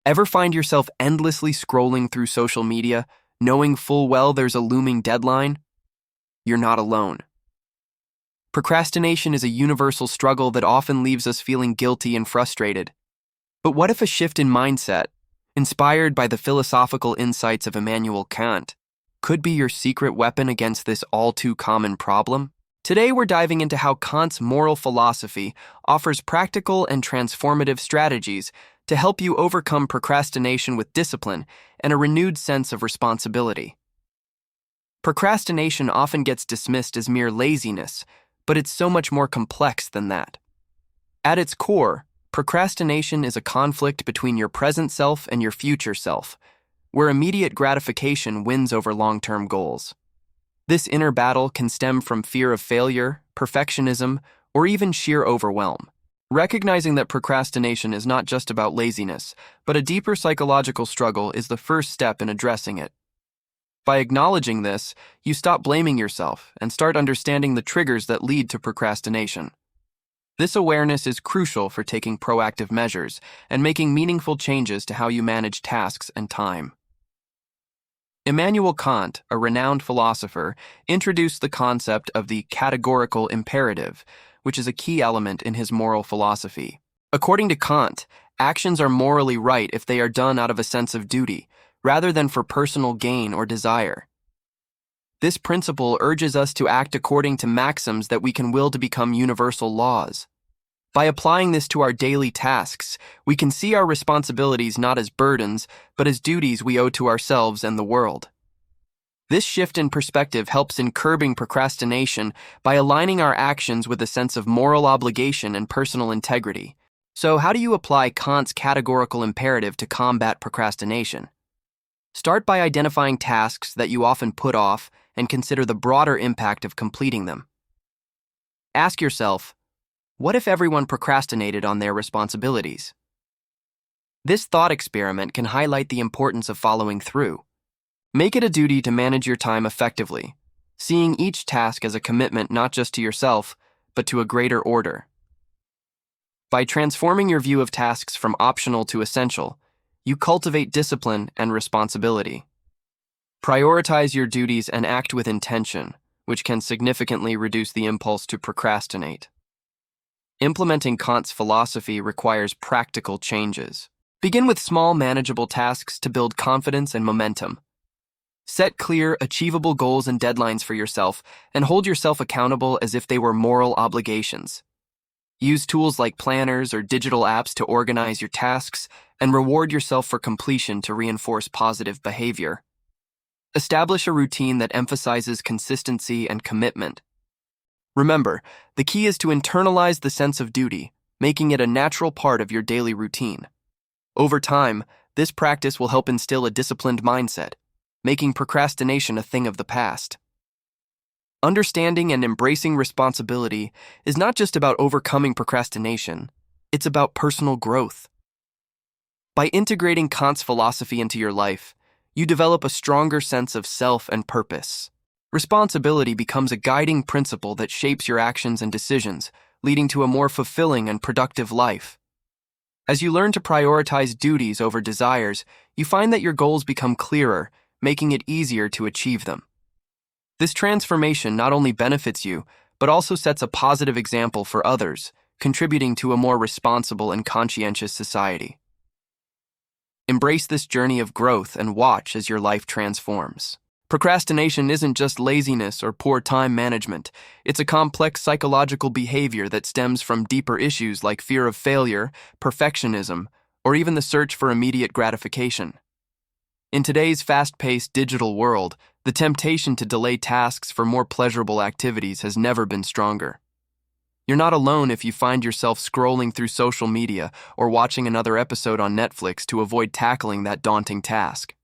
Ever find yourself endlessly scrolling through social media, knowing full well there's a looming deadline? You're not alone. Procrastination is a universal struggle that often leaves us feeling guilty and frustrated. But what if a shift in mindset, inspired by the philosophical insights of Immanuel Kant, could be your secret weapon against this all-too-common problem? Today we're diving into how Kant's moral philosophy offers practical and transformative strategies to help you overcome procrastination with discipline and a renewed sense of responsibility. Procrastination often gets dismissed as mere laziness, but it's so much more complex than that. At its core, procrastination is a conflict between your present self and your future self, where immediate gratification wins over long-term goals. This inner battle can stem from fear of failure, perfectionism, or even sheer overwhelm. Recognizing that procrastination is not just about laziness, but a deeper psychological struggle is the first step in addressing it. By acknowledging this, you stop blaming yourself and start understanding the triggers that lead to procrastination. This awareness is crucial for taking proactive measures and making meaningful changes to how you manage tasks and time. Immanuel Kant, a renowned philosopher, introduced the concept of the categorical imperative, which is a key element in his moral philosophy. According to Kant, actions are morally right if they are done out of a sense of duty, rather than for personal gain or desire. This principle urges us to act according to maxims that we can will to become universal laws. By applying this to our daily tasks, we can see our responsibilities not as burdens, but as duties we owe to ourselves and the world. This shift in perspective helps in curbing procrastination by aligning our actions with a sense of moral obligation and personal integrity. So, how do you apply Kant's categorical imperative to combat procrastination? Start by identifying tasks that you often put off and consider the broader impact of completing them. Ask yourself, what if everyone procrastinated on their responsibilities? This thought experiment can highlight the importance of following through. Make it a duty to manage your time effectively, seeing each task as a commitment not just to yourself, but to a greater order. By transforming your view of tasks from optional to essential, you cultivate discipline and responsibility. Prioritize your duties and act with intention, which can significantly reduce the impulse to procrastinate. Implementing Kant's philosophy requires practical changes. Begin with small, manageable tasks to build confidence and momentum. Set clear, achievable goals and deadlines for yourself, and hold yourself accountable as if they were moral obligations. Use tools like planners or digital apps to organize your tasks, and reward yourself for completion to reinforce positive behavior. Establish a routine that emphasizes consistency and commitment. Remember, the key is to internalize the sense of duty, making it a natural part of your daily routine. Over time, this practice will help instill a disciplined mindset, making procrastination a thing of the past. Understanding and embracing responsibility is not just about overcoming procrastination, it's about personal growth. By integrating Kant's philosophy into your life, you develop a stronger sense of self and purpose. Responsibility becomes a guiding principle that shapes your actions and decisions, leading to a more fulfilling and productive life. As you learn to prioritize duties over desires, you find that your goals become clearer, making it easier to achieve them. This transformation not only benefits you, but also sets a positive example for others, contributing to a more responsible and conscientious society. Embrace this journey of growth and watch as your life transforms. Procrastination isn't just laziness or poor time management. It's a complex psychological behavior that stems from deeper issues like fear of failure, perfectionism, or even the search for immediate gratification. In today's fast-paced digital world, the temptation to delay tasks for more pleasurable activities has never been stronger. You're not alone if you find yourself scrolling through social media or watching another episode on Netflix to avoid tackling that daunting task.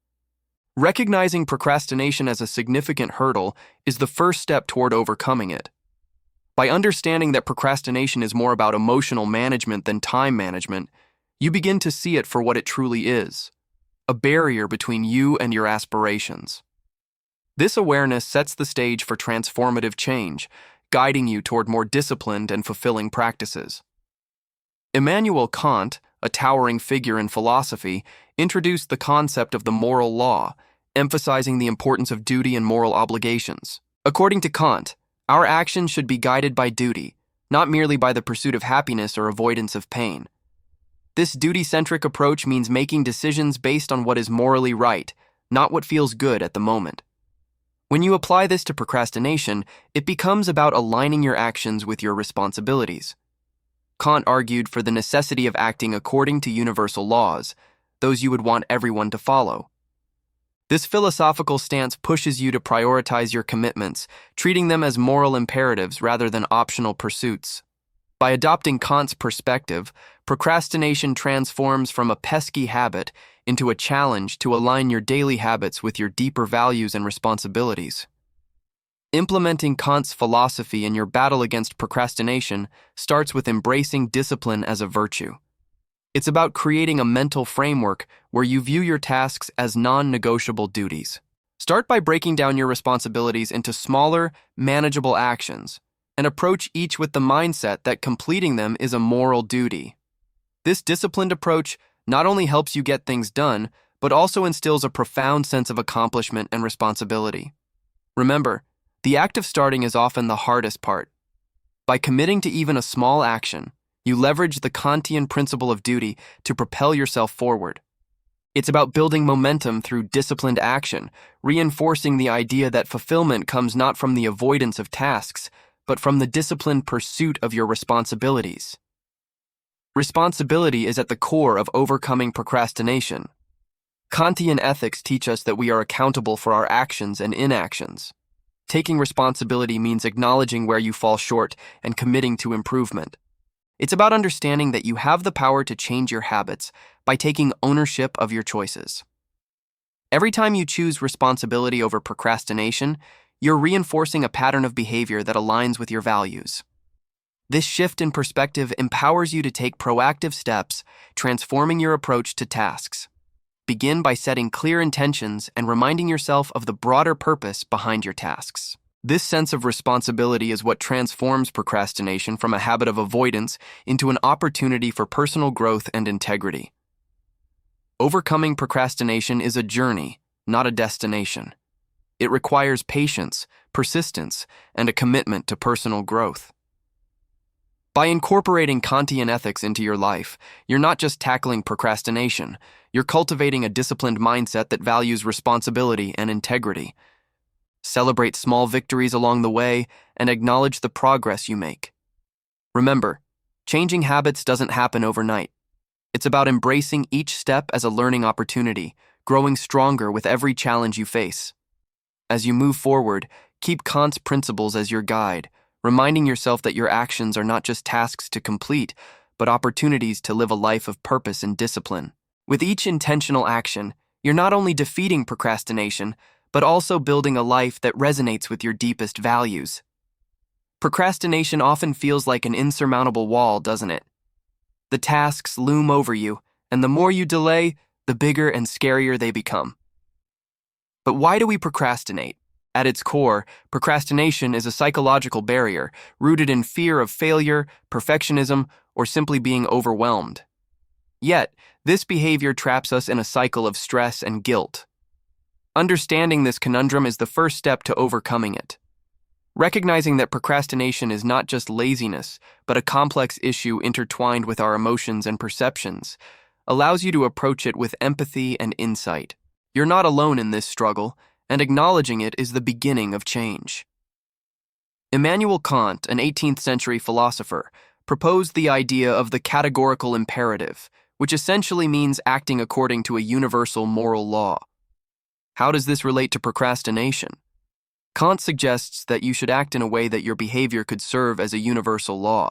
Recognizing procrastination as a significant hurdle is the first step toward overcoming it. By understanding that procrastination is more about emotional management than time management, you begin to see it for what it truly is, a barrier between you and your aspirations. This awareness sets the stage for transformative change, guiding you toward more disciplined and fulfilling practices. Immanuel Kant, a towering figure in philosophy, introduced the concept of the moral law, emphasizing the importance of duty and moral obligations. According to Kant, our actions should be guided by duty, not merely by the pursuit of happiness or avoidance of pain. This duty-centric approach means making decisions based on what is morally right, not what feels good at the moment. When you apply this to procrastination, it becomes about aligning your actions with your responsibilities. Kant argued for the necessity of acting according to universal laws, those you would want everyone to follow. This philosophical stance pushes you to prioritize your commitments, treating them as moral imperatives rather than optional pursuits. By adopting Kant's perspective, procrastination transforms from a pesky habit into a challenge to align your daily habits with your deeper values and responsibilities. Implementing Kant's philosophy in your battle against procrastination starts with embracing discipline as a virtue. It's about creating a mental framework where you view your tasks as non-negotiable duties. Start by breaking down your responsibilities into smaller, manageable actions, and approach each with the mindset that completing them is a moral duty. This disciplined approach not only helps you get things done, but also instills a profound sense of accomplishment and responsibility. Remember, the act of starting is often the hardest part. By committing to even a small action, you leverage the Kantian principle of duty to propel yourself forward. It's about building momentum through disciplined action, reinforcing the idea that fulfillment comes not from the avoidance of tasks, but from the disciplined pursuit of your responsibilities. Responsibility is at the core of overcoming procrastination. Kantian ethics teach us that we are accountable for our actions and inactions. Taking responsibility means acknowledging where you fall short and committing to improvement. It's about understanding that you have the power to change your habits by taking ownership of your choices. Every time you choose responsibility over procrastination, you're reinforcing a pattern of behavior that aligns with your values. This shift in perspective empowers you to take proactive steps, transforming your approach to tasks. Begin by setting clear intentions and reminding yourself of the broader purpose behind your tasks. This sense of responsibility is what transforms procrastination from a habit of avoidance into an opportunity for personal growth and integrity. Overcoming procrastination is a journey, not a destination. It requires patience, persistence, and a commitment to personal growth. By incorporating Kantian ethics into your life, you're not just tackling procrastination, you're cultivating a disciplined mindset that values responsibility and integrity. Celebrate small victories along the way and acknowledge the progress you make. Remember, changing habits doesn't happen overnight. It's about embracing each step as a learning opportunity, growing stronger with every challenge you face. As you move forward, keep Kant's principles as your guide, reminding yourself that your actions are not just tasks to complete, but opportunities to live a life of purpose and discipline. With each intentional action, you're not only defeating procrastination, but also building a life that resonates with your deepest values. Procrastination often feels like an insurmountable wall, doesn't it? The tasks loom over you, and the more you delay, the bigger and scarier they become. But why do we procrastinate? At its core, procrastination is a psychological barrier rooted in fear of failure, perfectionism, or simply being overwhelmed. Yet, this behavior traps us in a cycle of stress and guilt. Understanding this conundrum is the first step to overcoming it. Recognizing that procrastination is not just laziness, but a complex issue intertwined with our emotions and perceptions, allows you to approach it with empathy and insight. You're not alone in this struggle, and acknowledging it is the beginning of change. Immanuel Kant, an 18th century philosopher, proposed the idea of the categorical imperative, which essentially means acting according to a universal moral law. How does this relate to procrastination? Kant suggests that you should act in a way that your behavior could serve as a universal law.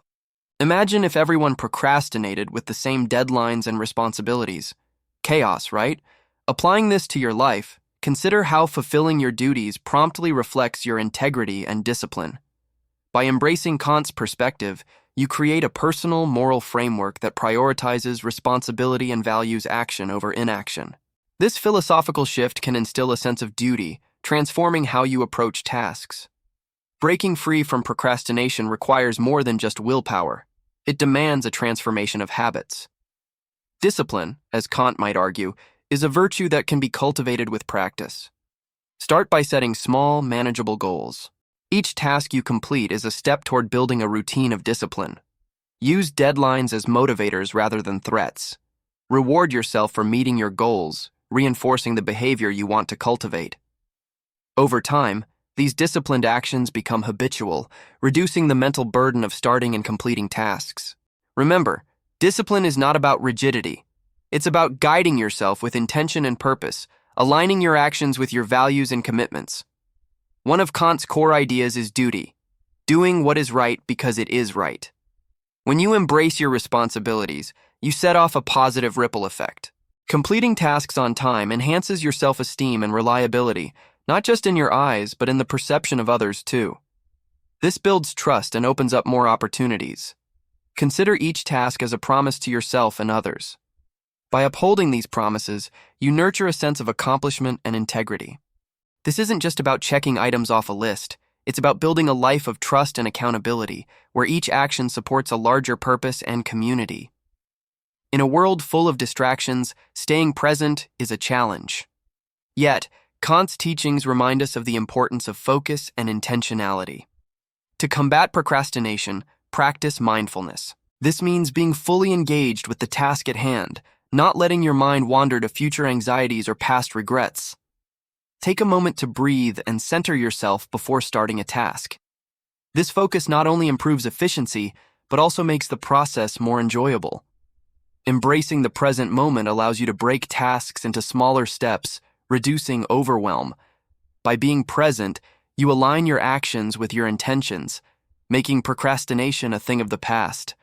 Imagine if everyone procrastinated with the same deadlines and responsibilities. Chaos, right? Applying this to your life, consider how fulfilling your duties promptly reflects your integrity and discipline. By embracing Kant's perspective, you create a personal, moral framework that prioritizes responsibility and values action over inaction. This philosophical shift can instill a sense of duty, transforming how you approach tasks. Breaking free from procrastination requires more than just willpower. It demands a transformation of habits. Discipline, as Kant might argue, is a virtue that can be cultivated with practice. Start by setting small, manageable goals. Each task you complete is a step toward building a routine of discipline. Use deadlines as motivators rather than threats. Reward yourself for meeting your goals, reinforcing the behavior you want to cultivate. Over time, these disciplined actions become habitual, reducing the mental burden of starting and completing tasks. Remember, discipline is not about rigidity. It's about guiding yourself with intention and purpose, aligning your actions with your values and commitments. One of Kant's core ideas is duty, doing what is right because it is right. When you embrace your responsibilities, you set off a positive ripple effect. Completing tasks on time enhances your self-esteem and reliability, not just in your eyes, but in the perception of others too. This builds trust and opens up more opportunities. Consider each task as a promise to yourself and others. By upholding these promises, you nurture a sense of accomplishment and integrity. This isn't just about checking items off a list. It's about building a life of trust and accountability, where each action supports a larger purpose and community. In a world full of distractions, staying present is a challenge. Yet, Kant's teachings remind us of the importance of focus and intentionality. To combat procrastination, practice mindfulness. This means being fully engaged with the task at hand, not letting your mind wander to future anxieties or past regrets. Take a moment to breathe and center yourself before starting a task. This focus not only improves efficiency, but also makes the process more enjoyable. Embracing the present moment allows you to break tasks into smaller steps, reducing overwhelm. By being present, you align your actions with your intentions, making procrastination a thing of the past.